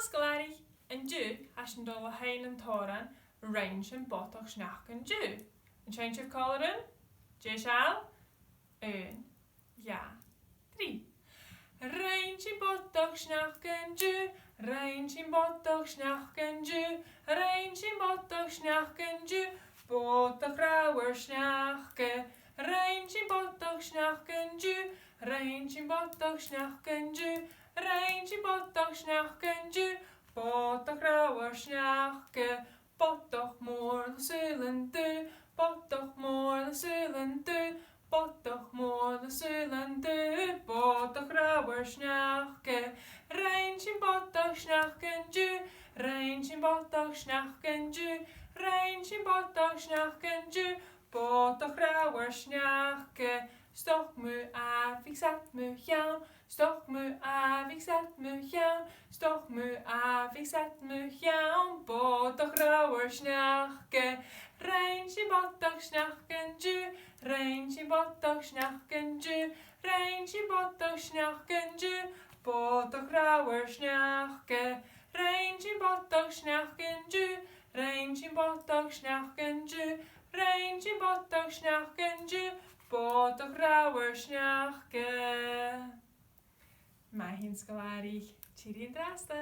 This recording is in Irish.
sglarig yn dŵ as yn dol o hein yn toran range yn botoch snach yn dŵ. Yn change of colour yn J-shall 1, 2, 3. Range in botoch snach yn dŵ, range in botoch snach yn dŵ, range in botoch snach yn dŵ, botoch rauwer snach range in botoch snach yn dŵ, range in botoch snach yn dŵ, range in botoch snach yn dŵ, botoch rauwer snach botoch môr the cylinder, botoch môr the cylinder, botoch môr the cylinder, botoch rauwer snach range in botoch snach yn dŵ, range in botoch snach yn dŵ, range in botoch snach yn dŵ, botoch rauwer snach stoch me af, ik zet me gaan, stoch me af, ik zet me gaan, stoch me af, ik zet me gaan, botoch rauwer snach range in botoch snach yn dŵ, range in botoch snach yn dŵ, range in botoch snach yn dŵ, botoch rauwer snach range in botoch snach yn dŵ, range in botoch snach yn dŵ, range in botoch snach yn dŵ, botoch rauwer snach Mae hi'n sglarig. Tiri yn draste.